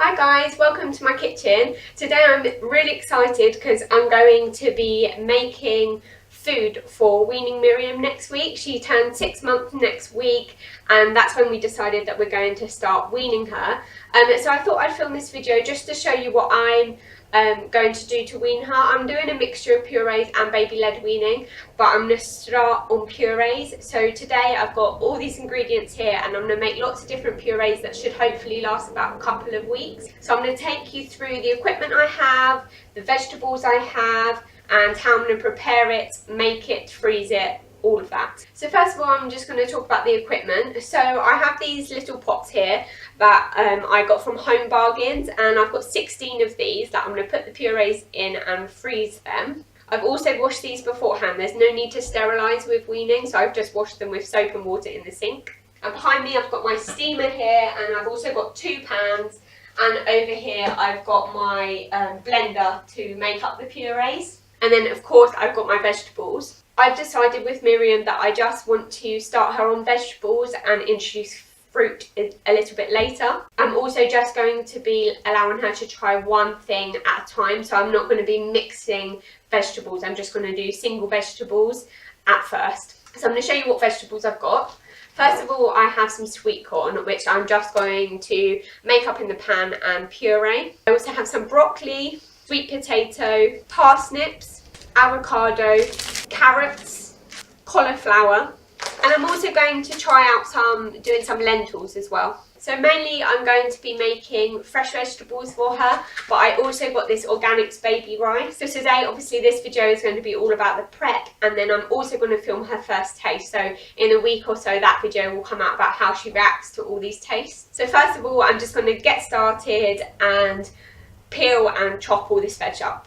Hi guys, welcome to my kitchen. Today I'm really excited because I'm going to be making food for Weaning Miriam next week. She turns 6 months next week and that's when we decided that we're going to start weaning her. So I thought I'd film this video just to show you what I'm going to do to wean her. I'm doing a mixture of purees and baby-led weaning, but I'm going to start on purees. So today I've got all these ingredients here and I'm going to make lots of different purees that should hopefully last about a couple of weeks. So I'm going to take you through the equipment I have, the vegetables I have, and how I'm going to prepare it, make it, freeze it, all of that. So first of all, I'm just going to talk about the equipment. So I have these little pots here that I got from Home Bargains, and I've got 16 of these that I'm going to put the purees in and freeze them. I've also washed these beforehand. There's no need to sterilise with weaning, so I've just washed them with soap and water in the sink. And behind me I've got my steamer here, and I've also got 2 pans, and over here I've got my blender to make up the purees. And then of course I've got my vegetables. I've decided with Miriam that I just want to start her on vegetables and introduce fruit a little bit later. I'm also just going to be allowing her to try one thing at a time, so I'm not going to be mixing vegetables. I'm just going to do single vegetables at first. So I'm going to show you what vegetables I've got. First of all, I have some sweet corn, which I'm just going to make up in the pan and puree. I also have some broccoli, sweet potato, parsnips, avocado, carrots, cauliflower, and I'm also going to try out doing some lentils as well. So mainly I'm going to be making fresh vegetables for her, but I also got this organics baby rice. So today obviously this video is going to be all about the prep, and then I'm also going to film her first taste. So in a week or so that video will come out about how she reacts to all these tastes. So first of all I'm just going to get started and peel and chop all this veg up.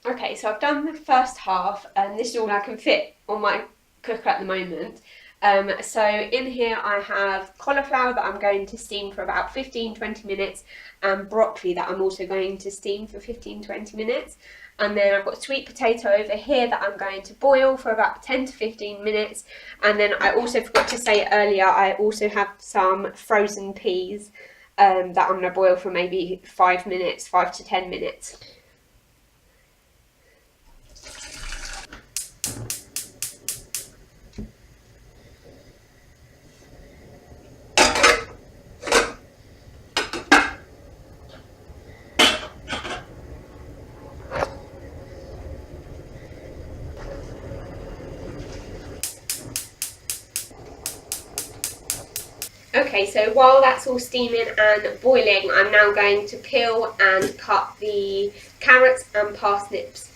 Okay, so I've done the first half, and this is all I can fit on my cooker at the moment. So in here I have cauliflower that I'm going to steam for about 15-20 minutes, and broccoli that I'm also going to steam for 15-20 minutes. And then I've got sweet potato over here that I'm going to boil for about 10 to 15 minutes. And then I also forgot to say earlier, I also have some frozen peas that I'm going to boil for maybe 5 to 10 minutes. Okay, so while that's all steaming and boiling, I'm now going to peel and cut the carrots and parsnips.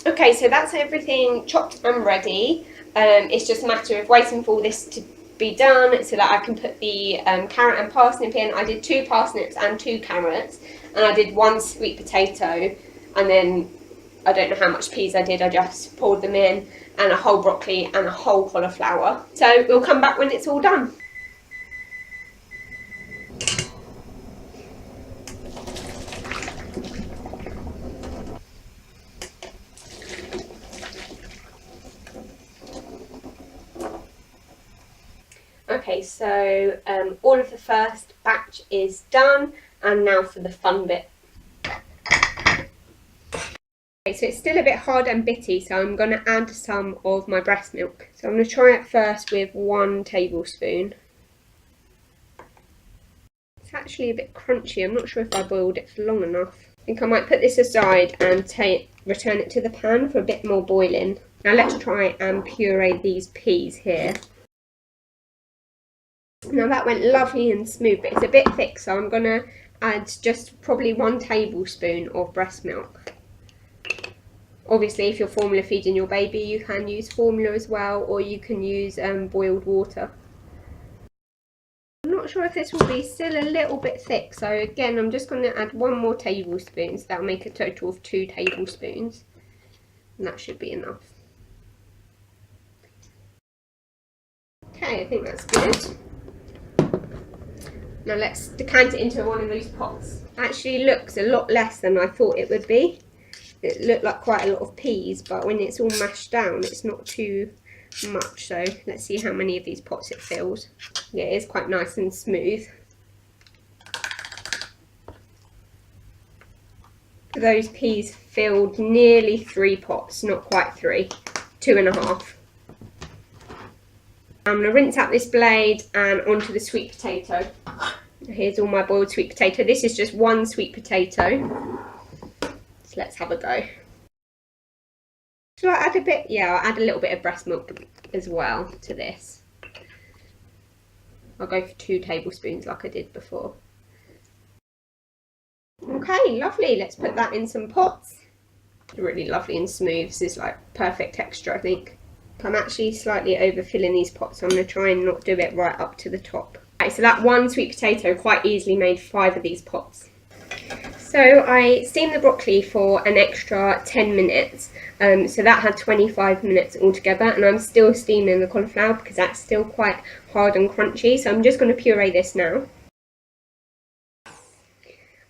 Okay, so that's everything chopped and ready. It's just a matter of waiting for all this to be done so that I can put the carrot and parsnip in. I did 2 parsnips and 2 carrots, and I did 1 sweet potato, and then I don't know how much peas I did, I just poured them in, and a whole broccoli and a whole cauliflower. So we'll come back when it's all done. Okay, so all of the first batch is done, and now for the fun bit. Okay, so it's still a bit hard and bitty, so I'm going to add some of my breast milk. So I'm going to try it first with 1 tablespoon. It's actually a bit crunchy. I'm not sure if I boiled it for long enough. I think I might put this aside and return it to the pan for a bit more boiling. Now let's try and puree these peas here. Now that went lovely and smooth, but it's a bit thick, so I'm going to add just probably 1 tablespoon of breast milk. Obviously, if you're formula feeding your baby, you can use formula as well, or you can use boiled water. I'm not sure if this will be still a little bit thick, so again, I'm just going to add 1 more tablespoon, so that'll make a total of 2 tablespoons, and that should be enough. Okay, I think that's good. Now let's decant it into one of those pots. Actually looks a lot less than I thought it would be. It looked like quite a lot of peas, but when it's all mashed down, it's not too much. So let's see how many of these pots it fills. Yeah, it is quite nice and smooth. Those peas filled nearly 3 pots, not quite 3, 2.5. I'm going to rinse out this blade and onto the sweet potato. Here's all my boiled sweet potato. This is just 1 sweet potato. So let's have a go. Shall I add a bit? Yeah, I'll add a little bit of breast milk as well to this. I'll go for 2 tablespoons like I did before. Okay, lovely. Let's put that in some pots. Really lovely and smooth. This is like perfect texture, I think. I'm actually slightly overfilling these pots, so I'm going to try and not do it right up to the top. Okay, so that 1 sweet potato quite easily made 5 of these pots. So I steamed the broccoli for an extra 10 minutes, so that had 25 minutes altogether, and I'm still steaming the cauliflower because that's still quite hard and crunchy, so I'm just going to puree this now.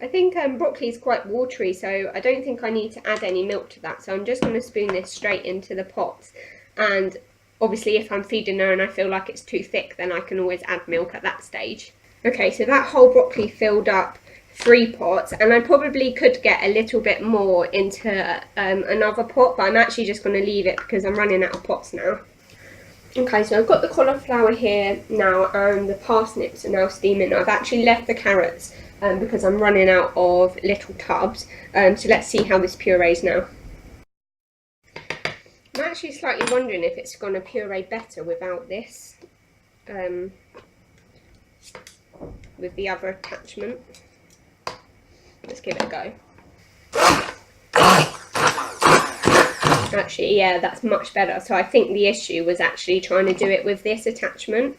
I think broccoli is quite watery, so I don't think I need to add any milk to that, so I'm just going to spoon this straight into the pot. And obviously if I'm feeding her and I feel like it's too thick, then I can always add milk at that stage. Okay, so that whole broccoli filled up 3 pots, and I probably could get a little bit more into another pot, but I'm actually just going to leave it because I'm running out of pots now. Okay, so I've got the cauliflower here now and the parsnips are now steaming. I've actually left the carrots because I'm running out of little tubs, so let's see how this purees now. I'm actually slightly wondering if it's going to puree better without this, with the other attachment. Let's give it a go. Actually, yeah, that's much better. So I think the issue was actually trying to do it with this attachment,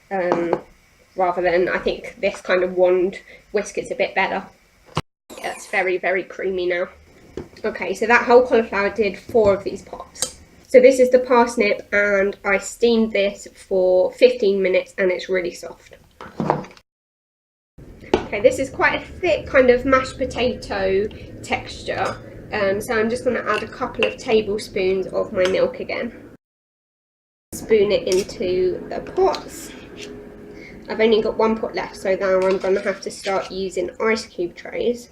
rather than, I think this kind of wand whisk is a bit better. Yeah, it's very, very creamy now. Okay, so that whole cauliflower did 4 of these pots. So this is the parsnip, and I steamed this for 15 minutes and it's really soft. Okay, this is quite a thick kind of mashed potato texture, so I'm just going to add a couple of tablespoons of my milk again. Spoon it into the pots. I've only got 1 pot left, so now I'm going to have to start using ice cube trays.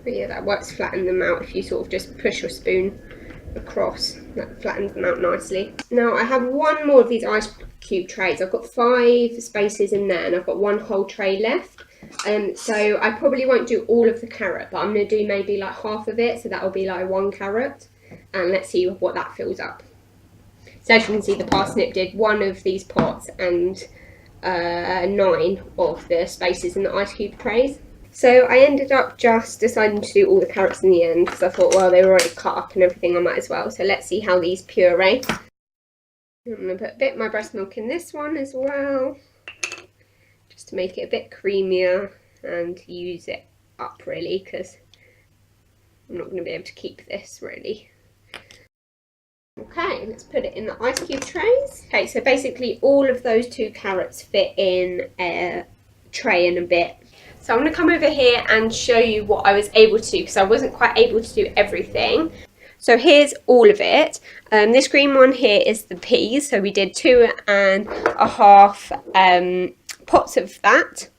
But yeah, that works, flatten them out if you sort of just push your spoon across. That flattens them out nicely. Now I have 1 more of these ice cube trays. I've got 5 spaces in there and I've got 1 whole tray left. So I probably won't do all of the carrot, but I'm going to do maybe like half of it, so that will be like 1 carrot, and let's see what that fills up. So as you can see, the parsnip did 1 of these pots and 9 of the spaces in the ice cube trays. So I ended up just deciding to do all the carrots in the end because I thought, well, they were already cut up and everything, I might as well. So let's see how these puree. I'm going to put a bit of my breast milk in this one as well, just to make it a bit creamier and use it up really, because I'm not going to be able to keep this really. Okay, let's put it in the ice cube trays. Okay, so basically all of those 2 carrots fit in a tray and a bit. So I'm going to come over here and show you what I was able to do, because I wasn't quite able to do everything. So here's all of it. This green one here is the peas. So we did 2.5 pots of that.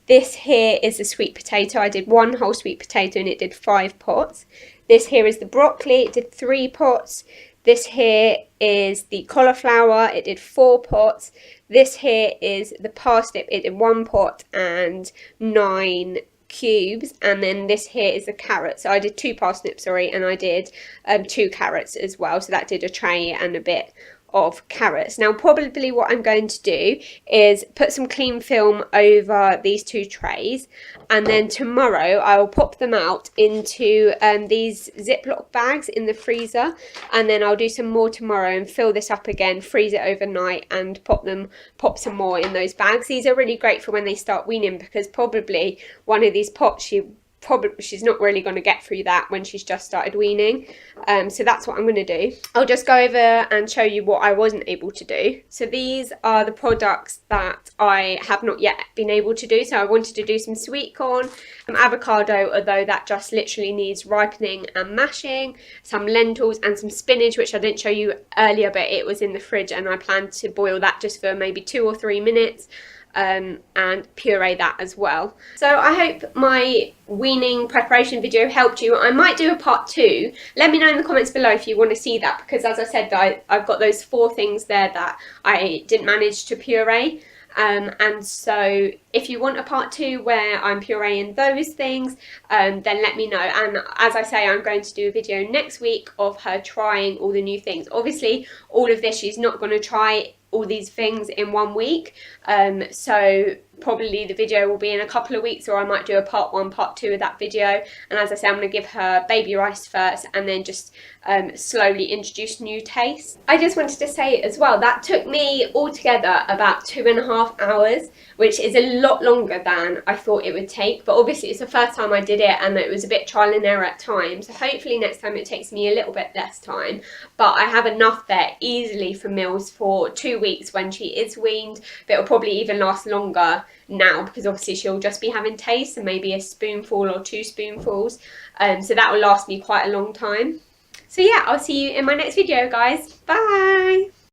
This here is the sweet potato. I did 1 whole sweet potato and it did 5 pots. This here is the broccoli. It did 3 pots. This here is the cauliflower. It did 4 pots. This here is the parsnip. It did 1 pot and 9 cubes. And then this here is the carrot. So I did 2 parsnips, sorry, and I did 2 carrots as well. So that did a tray and a bit of carrots. Now probably what I'm going to do is put some cling film over these 2 trays, and then tomorrow I will pop them out into these Ziploc bags in the freezer, and then I'll do some more tomorrow and fill this up again, freeze it overnight, and pop some more in those bags. These are really great for when they start weaning, because probably one of these pots you she's not really going to get through that when she's just started weaning. So that's what I'm going to do. I'll just go over and show you what I wasn't able to do. So these are the products that I have not yet been able to do. So I wanted to do some sweet corn, some avocado, although that just literally needs ripening and mashing, some lentils and some spinach, which I didn't show you earlier, but it was in the fridge and I planned to boil that just for maybe 2 or 3 minutes. And puree that as well. So I hope my weaning preparation video helped you. I might do a part 2. Let me know in the comments below if you want to see that, because as I said, I've got those 4 things there that I didn't manage to puree. And so if you want a part 2 where I'm pureeing those things, then let me know. And as I say, I'm going to do a video next week of her trying all the new things. Obviously, all of this, she's not going to try all these things in 1 week. So probably the video will be in a couple of weeks, or I might do a part 1, part 2 of that video. And as I say, I'm going to give her baby rice first and then just slowly introduce new tastes. I just wanted to say as well, that took me altogether about 2.5 hours, which is a lot longer than I thought it would take. But obviously it's the first time I did it and it was a bit trial and error at times. So hopefully next time it takes me a little bit less time. But I have enough there easily for meals for 2 weeks when she is weaned. But it'll probably even last longer now, because obviously she'll just be having taste and maybe a spoonful or 2 spoonfuls. So that will last me quite a long time. So yeah, I'll see you in my next video, guys. Bye!